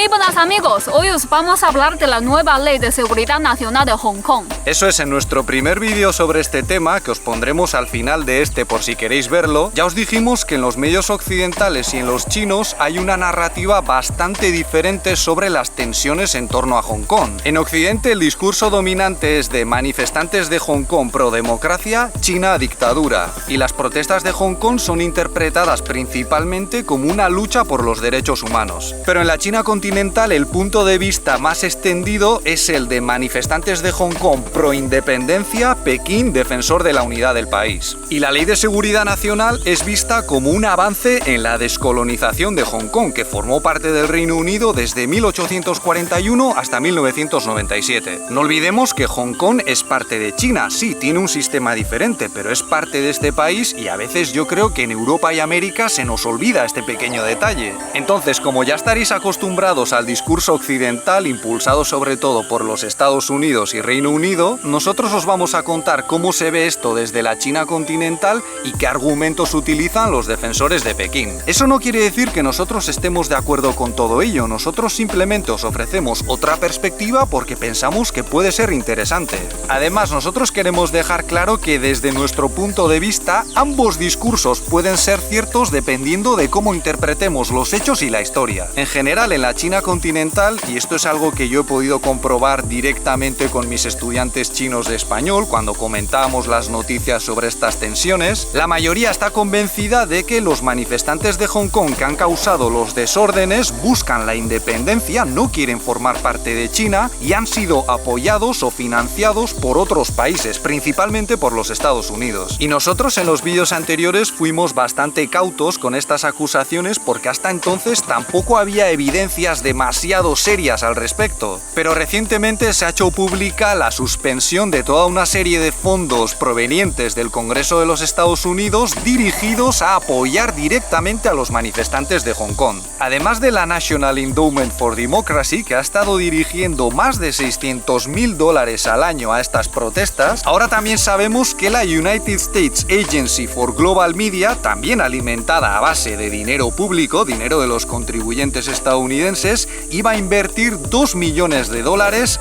Muy buenas amigos, hoy os vamos a hablar de la nueva Ley de Seguridad Nacional de Hong Kong. Eso es, en nuestro primer vídeo sobre este tema, que os pondremos al final de este por si queréis verlo, ya os dijimos que en los medios occidentales y en los chinos hay una narrativa bastante diferente sobre las tensiones en torno a Hong Kong. En Occidente el discurso dominante es de manifestantes de Hong Kong pro democracia, China dictadura, y las protestas de Hong Kong son interpretadas principalmente como una lucha por los derechos humanos. Pero en la China continental el punto de vista más extendido es el de manifestantes de Hong Kong pro independencia, Pekín defensor de la unidad del país. Y la Ley de Seguridad Nacional es vista como un avance en la descolonización de Hong Kong, que formó parte del Reino Unido desde 1841 hasta 1997. No olvidemos que Hong Kong es parte de China, sí, tiene un sistema diferente, pero es parte de este país y a veces yo creo que en Europa y América se nos olvida este pequeño detalle. Entonces, como ya estaréis acostumbrados al discurso occidental, impulsado sobre todo por los Estados Unidos y Reino Unido, nosotros os vamos a contar cómo se ve esto desde la China continental y qué argumentos utilizan los defensores de Pekín. Eso no quiere decir que nosotros estemos de acuerdo con todo ello, nosotros simplemente os ofrecemos otra perspectiva porque pensamos que puede ser interesante. Además, nosotros queremos dejar claro que desde nuestro punto de vista, ambos discursos pueden ser ciertos dependiendo de cómo interpretemos los hechos y la historia. En general, en la China continental, y esto es algo que yo he podido comprobar directamente con mis estudiantes chinos de español cuando comentábamos las noticias sobre estas tensiones, la mayoría está convencida de que los manifestantes de Hong Kong que han causado los desórdenes buscan la independencia, no quieren formar parte de China y han sido apoyados o financiados por otros países, principalmente por los Estados Unidos. Y nosotros en los vídeos anteriores fuimos bastante cautos con estas acusaciones porque hasta entonces tampoco había evidencias demasiado serias al respecto. Pero recientemente se ha hecho pública la suspensión de toda una serie de fondos provenientes del Congreso de los Estados Unidos dirigidos a apoyar directamente a los manifestantes de Hong Kong. Además de la National Endowment for Democracy, que ha estado dirigiendo más de $600.000 al año a estas protestas, ahora también sabemos que la United States Agency for Global Media, también alimentada a base de dinero público, dinero de los contribuyentes estadounidenses, iba a invertir $2 millones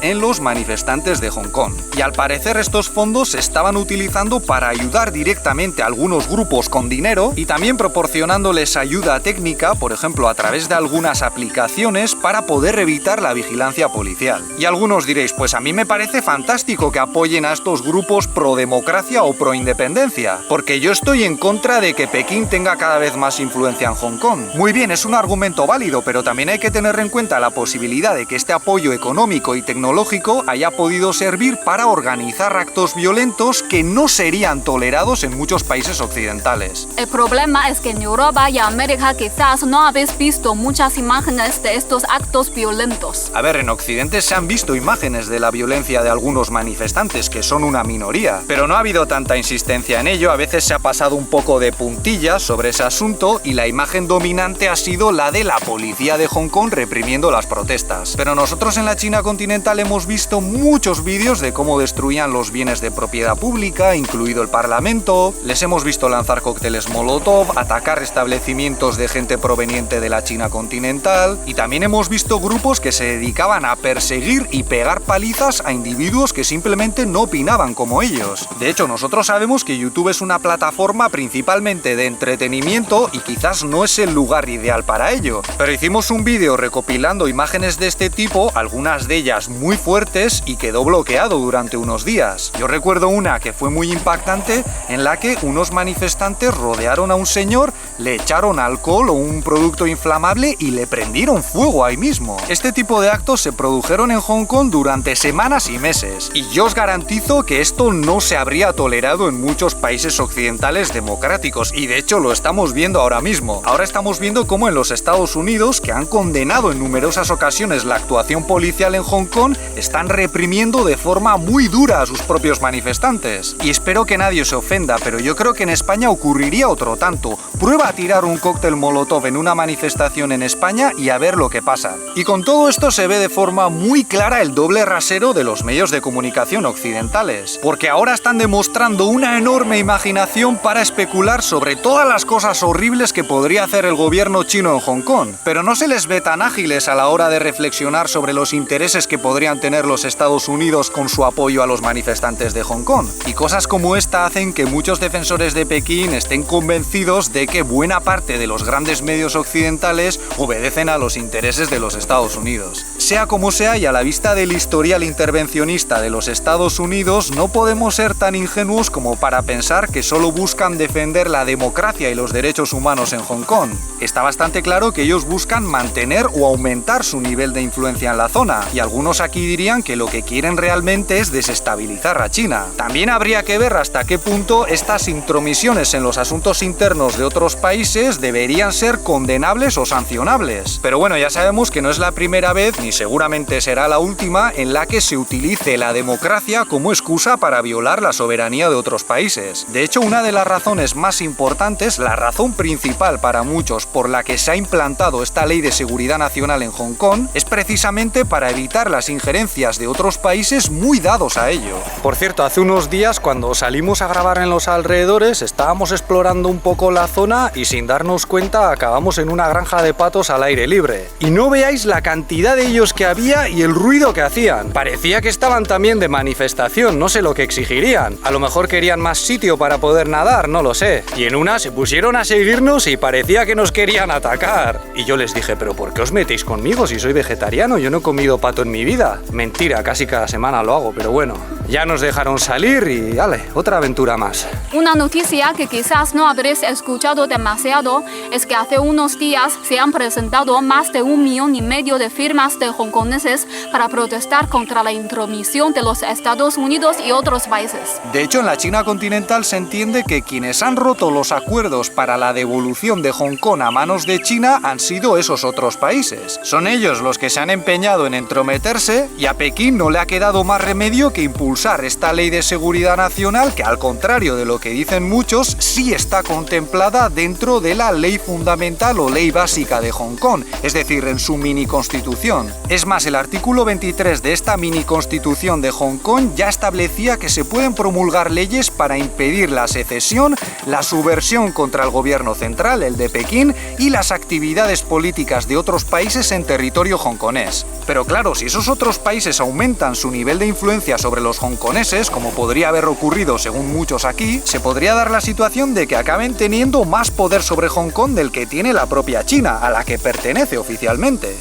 en los manifestantes de Hong Kong. Y al parecer estos fondos se estaban utilizando para ayudar directamente a algunos grupos con dinero y también proporcionándoles ayuda técnica, por ejemplo a través de algunas aplicaciones para poder evitar la vigilancia policial. Y algunos diréis, pues a mí me parece fantástico que apoyen a estos grupos pro democracia o pro independencia, porque yo estoy en contra de que Pekín tenga cada vez más influencia en Hong Kong. Muy bien, es un argumento válido, pero también hay que tener en cuenta la posibilidad de que este apoyo económico y tecnológico haya podido servir para organizar actos violentos que no serían tolerados en muchos países occidentales. El problema es que en Europa y América quizás no habéis visto muchas imágenes de estos actos violentos. A ver, en Occidente se han visto imágenes de la violencia de algunos manifestantes, que son una minoría, pero no ha habido tanta insistencia en ello, a veces se ha pasado un poco de puntillas sobre ese asunto y la imagen dominante ha sido la de la policía de Hong Kong reprimiendo las protestas. Pero nosotros en la China continental hemos visto muchos vídeos de cómo destruían los bienes de propiedad pública, incluido el Parlamento, les hemos visto lanzar cócteles Molotov, atacar establecimientos de gente proveniente de la China continental y también hemos visto grupos que se dedicaban a perseguir y pegar palizas a individuos que simplemente no opinaban como ellos. De hecho, nosotros sabemos que YouTube es una plataforma principalmente de entretenimiento y quizás no es el lugar ideal para ello, pero hicimos un vídeo recopilando imágenes de este tipo, algunas de ellas muy fuertes, y quedó bloqueado durante unos días. Yo recuerdo una que fue muy impactante en la que unos manifestantes rodearon a un señor, le echaron alcohol o un producto inflamable y le prendieron fuego ahí mismo. Este tipo de actos se produjeron en Hong Kong durante semanas y meses, y yo os garantizo que esto no se habría tolerado en muchos países occidentales democráticos, y de hecho lo estamos viendo ahora mismo. Ahora estamos viendo cómo en los Estados Unidos, que han condenado en numerosas ocasiones la actuación policial en Hong Kong, están reprimiendo de forma muy dura a sus propios manifestantes. Y espero que nadie se ofenda, pero yo creo que en España ocurriría otro tanto. Prueba a tirar un cóctel Molotov en una manifestación en España y a ver lo que pasa. Y con todo esto se ve de forma muy clara el doble rasero de los medios de comunicación occidentales, porque ahora están demostrando una enorme imaginación para especular sobre todas las cosas horribles que podría hacer el gobierno chino en Hong Kong, pero no se les ve tan frágiles a la hora de reflexionar sobre los intereses que podrían tener los Estados Unidos con su apoyo a los manifestantes de Hong Kong. Y cosas como esta hacen que muchos defensores de Pekín estén convencidos de que buena parte de los grandes medios occidentales obedecen a los intereses de los Estados Unidos. Sea como sea, y a la vista del historial intervencionista de los Estados Unidos, no podemos ser tan ingenuos como para pensar que solo buscan defender la democracia y los derechos humanos en Hong Kong. Está bastante claro que ellos buscan mantener o aumentar su nivel de influencia en la zona, y algunos aquí dirían que lo que quieren realmente es desestabilizar a China. También habría que ver hasta qué punto estas intromisiones en los asuntos internos de otros países deberían ser condenables o sancionables. Pero bueno, ya sabemos que no es la primera vez, ni seguramente será la última, en la que se utilice la democracia como excusa para violar la soberanía de otros países. De hecho, una de las razones más importantes, la razón principal para muchos por la que se ha implantado esta ley de seguridad nacional en Hong Kong, es precisamente para evitar las injerencias de otros países muy dados a ello. Por cierto, hace unos días cuando salimos a grabar en los alrededores, estábamos explorando un poco la zona y sin darnos cuenta acabamos en una granja de patos al aire libre. Y no veáis la cantidad de ellos que había y el ruido que hacían. Parecía que estaban también de manifestación, no sé lo que exigirían. A lo mejor querían más sitio para poder nadar, no lo sé. Y en una se pusieron a seguirnos y parecía que nos querían atacar. Y yo les dije, ¿pero por qué os metéis conmigo si soy vegetariano? Yo no he comido pato en mi vida. Mentira, casi cada semana lo hago, pero bueno. Ya nos dejaron salir y, vale, otra aventura más. Una noticia que quizás no habréis escuchado demasiado es que hace unos días se han presentado más de 1,5 millones de firmas de hongkoneses para protestar contra la intromisión de los Estados Unidos y otros países. De hecho, en la China continental se entiende que quienes han roto los acuerdos para la devolución de Hong Kong a manos de China han sido esos otros países. Son ellos los que se han empeñado en entrometerse y a Pekín no le ha quedado más remedio que impulsar esta ley de seguridad nacional que, al contrario de lo que dicen muchos, sí está contemplada dentro de la ley fundamental o ley básica de Hong Kong, es decir, en su mini constitución. Es más, el artículo 23 de esta mini constitución de Hong Kong ya establecía que se pueden promulgar leyes para impedir la secesión, la subversión contra el gobierno central, el de Pekín, y las actividades políticas de otros países en territorio hongkonés. Pero claro, si esos otros países aumentan su nivel de influencia sobre los hongkoneses, como podría haber ocurrido según muchos aquí, se podría dar la situación de que acaben teniendo más poder sobre Hong Kong del que tiene la propia China, a la que pertenece oficialmente.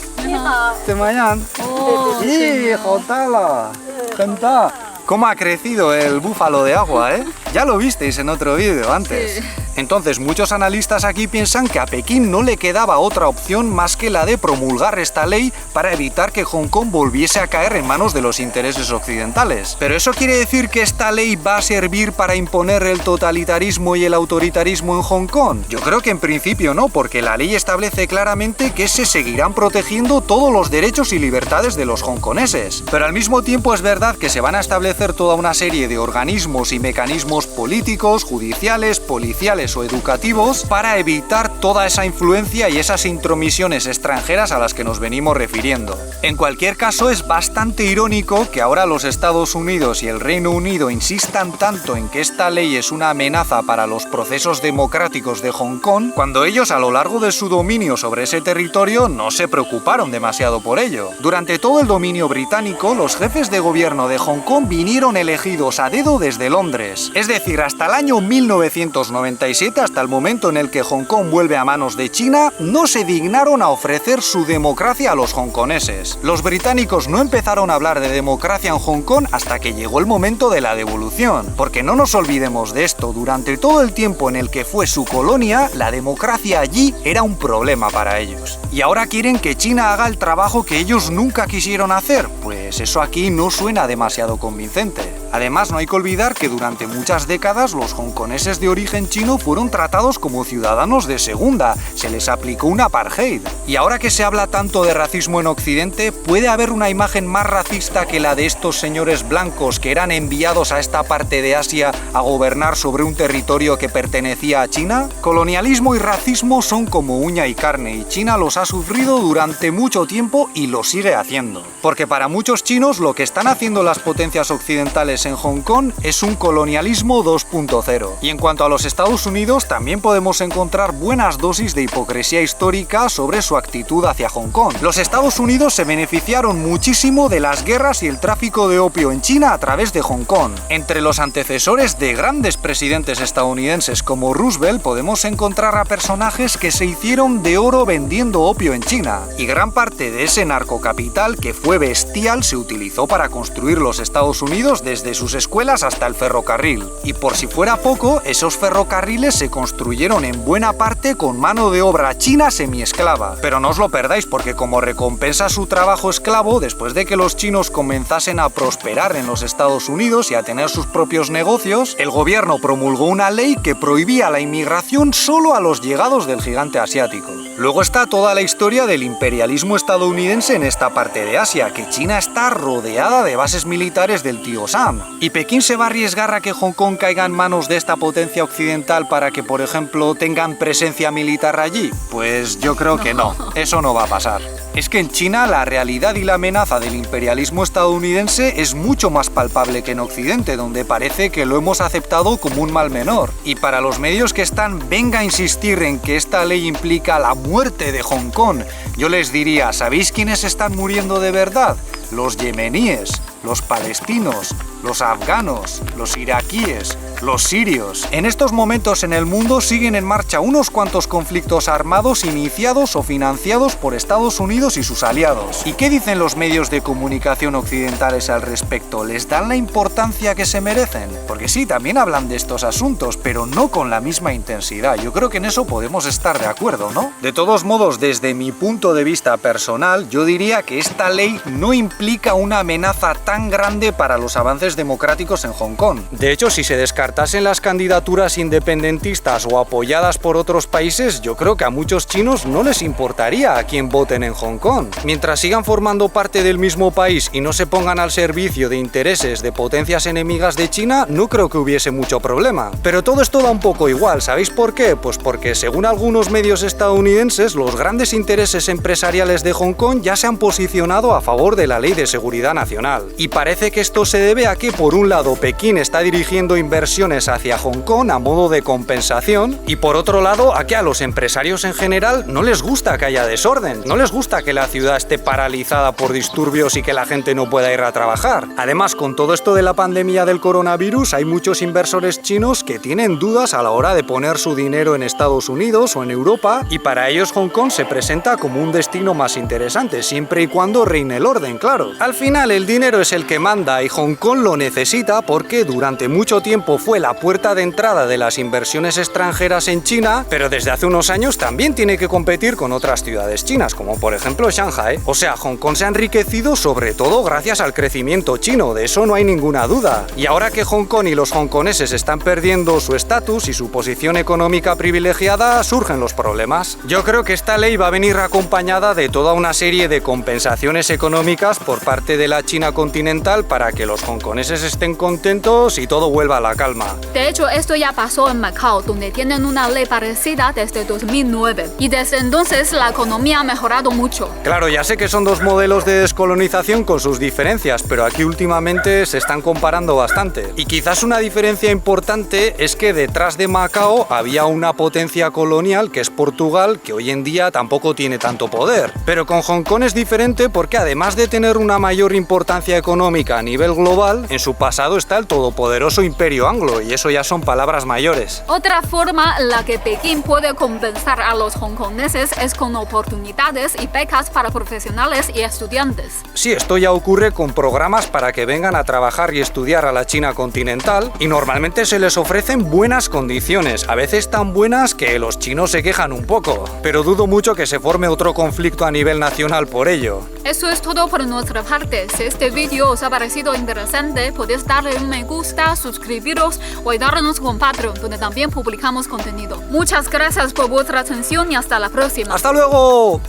¿Cómo ha crecido el búfalo de agua, eh? Ya lo visteis en otro vídeo antes. Sí. Entonces, muchos analistas aquí piensan que a Pekín no le quedaba otra opción más que la de promulgar esta ley para evitar que Hong Kong volviese a caer en manos de los intereses occidentales. ¿Pero eso quiere decir que esta ley va a servir para imponer el totalitarismo y el autoritarismo en Hong Kong? Yo creo que en principio no, porque la ley establece claramente que se seguirán protegiendo todos los derechos y libertades de los hongkoneses. Pero al mismo tiempo es verdad que se van a establecer toda una serie de organismos y mecanismos políticos, judiciales, policiales o educativos para evitar toda esa influencia y esas intromisiones extranjeras a las que nos venimos refiriendo. En cualquier caso, es bastante irónico que ahora los Estados Unidos y el Reino Unido insistan tanto en que esta ley es una amenaza para los procesos democráticos de Hong Kong, cuando ellos a lo largo de su dominio sobre ese territorio no se preocuparon demasiado por ello. Durante todo el dominio británico, los jefes de gobierno de Hong Kong vinieron elegidos a dedo desde Londres. Es decir, hasta el año 1997, hasta el momento en el que Hong Kong vuelve a manos de China, no se dignaron a ofrecer su democracia a los hongkoneses. Los británicos no empezaron a hablar de democracia en Hong Kong hasta que llegó el momento de la devolución. Porque no nos olvidemos de esto, durante todo el tiempo en el que fue su colonia, la democracia allí era un problema para ellos. Y ahora quieren que China haga el trabajo que ellos nunca quisieron hacer, pues eso aquí no suena demasiado convincente. Además, no hay que olvidar que durante muchas décadas los hongkoneses de origen chino fueron tratados como ciudadanos de segunda, se les aplicó un apartheid. Y ahora que se habla tanto de racismo en Occidente, ¿puede haber una imagen más racista que la de estos señores blancos que eran enviados a esta parte de Asia a gobernar sobre un territorio que pertenecía a China? Colonialismo y racismo son como uña y carne, y China los ha sufrido durante mucho tiempo y lo sigue haciendo. Porque para muchos chinos lo que están haciendo las potencias occidentales occidentales en Hong Kong es un colonialismo 2.0. Y en cuanto a los Estados Unidos, también podemos encontrar buenas dosis de hipocresía histórica sobre su actitud hacia Hong Kong. Los Estados Unidos se beneficiaron muchísimo de las guerras y el tráfico de opio en China a través de Hong Kong. Entre los antecesores de grandes presidentes estadounidenses como Roosevelt podemos encontrar a personajes que se hicieron de oro vendiendo opio en China. Y gran parte de ese narcocapital, que fue bestial, se utilizó para construir los Estados Unidos desde sus escuelas hasta el ferrocarril. Y por si fuera poco, esos ferrocarriles se construyeron en buena parte con mano de obra china semiesclava. Pero no os lo perdáis, porque como recompensa a su trabajo esclavo, después de que los chinos comenzasen a prosperar en los Estados Unidos y a tener sus propios negocios, el gobierno promulgó una ley que prohibía la inmigración solo a los llegados del gigante asiático. Luego está toda la historia del imperialismo estadounidense en esta parte de Asia, que China está rodeada de bases militares del tío Sam. ¿Y Pekín se va a arriesgar a que Hong Kong caiga en manos de esta potencia occidental para que, por ejemplo, tengan presencia militar allí? Pues yo creo que no, eso no va a pasar. Es que en China la realidad y la amenaza del imperialismo estadounidense es mucho más palpable que en Occidente, donde parece que lo hemos aceptado como un mal menor. Y para los medios que están venga a insistir en que esta ley implica la muerte de Hong Kong, yo les diría, ¿sabéis quiénes están muriendo de verdad? Los yemeníes, los palestinos, los afganos, los iraquíes, los sirios. En estos momentos en el mundo siguen en marcha unos cuantos conflictos armados iniciados o financiados por Estados Unidos y sus aliados. ¿Y qué dicen los medios de comunicación occidentales al respecto? ¿Les dan la importancia que se merecen? Porque sí, también hablan de estos asuntos, pero no con la misma intensidad. Yo creo que en eso podemos estar de acuerdo, ¿no? De todos modos, desde mi punto de vista personal, yo diría que esta ley no implica una amenaza tan grande para los avances democráticos en Hong Kong. De hecho, si se descartasen las candidaturas independentistas o apoyadas por otros países, yo creo que a muchos chinos no les importaría a quién voten en Hong Kong. Mientras sigan formando parte del mismo país y no se pongan al servicio de intereses de potencias enemigas de China, no creo que hubiese mucho problema. Pero todo esto da un poco igual, ¿sabéis por qué? Pues porque según algunos medios estadounidenses, los grandes intereses empresariales de Hong Kong ya se han posicionado a favor de la Ley de Seguridad Nacional. Y parece que esto se debe a que, por un lado, Pekín está dirigiendo inversiones hacia Hong Kong a modo de compensación, y por otro lado, a que a los empresarios en general no les gusta que haya desorden, no les gusta que la ciudad esté paralizada por disturbios y que la gente no pueda ir a trabajar. Además, con todo esto de la pandemia del coronavirus, hay muchos inversores chinos que tienen dudas a la hora de poner su dinero en Estados Unidos o en Europa, y para ellos Hong Kong se presenta como un destino más interesante, siempre y cuando reine el orden, claro. Al final, el dinero es el que manda y Hong Kong lo necesita porque durante mucho tiempo fue la puerta de entrada de las inversiones extranjeras en China, pero desde hace unos años también tiene que competir con otras ciudades chinas, como por ejemplo Shanghai. O sea, Hong Kong se ha enriquecido sobre todo gracias al crecimiento chino, de eso no hay ninguna duda. Y ahora que Hong Kong y los hongkoneses están perdiendo su estatus y su posición económica privilegiada, surgen los problemas. Yo creo que esta ley va a venir acompañada de toda una serie de compensaciones económicas por parte de la China continental para que los hongkoneses estén contentos y todo vuelva a la calma. De hecho, esto ya pasó en Macao, donde tienen una ley parecida desde 2009. Y desde entonces la economía ha mejorado mucho. Claro, ya sé que son dos modelos de descolonización con sus diferencias, pero aquí últimamente se están comparando bastante. Y quizás una diferencia importante es que detrás de Macao había una potencia colonial que es Portugal, que hoy en día tampoco tiene tanto poder. Pero con Hong Kong es diferente porque además de tener una mayor importancia económica a nivel global, en su pasado está el todopoderoso Imperio Anglo, y eso ya son palabras mayores. Otra forma en la que Pekín puede compensar a los hongkoneses es con oportunidades y becas para profesionales y estudiantes. Sí, esto ya ocurre con programas para que vengan a trabajar y estudiar a la China continental, y normalmente se les ofrecen buenas condiciones, a veces tan buenas que los chinos se quejan un poco, pero dudo mucho que se forme otro conflicto a nivel nacional por ello. Eso es todo por nuestra parte. Si este vídeo os ha parecido interesante, podéis darle un me gusta, suscribiros o ayudarnos con Patreon, donde también publicamos contenido. Muchas gracias por vuestra atención y hasta la próxima. ¡Hasta luego!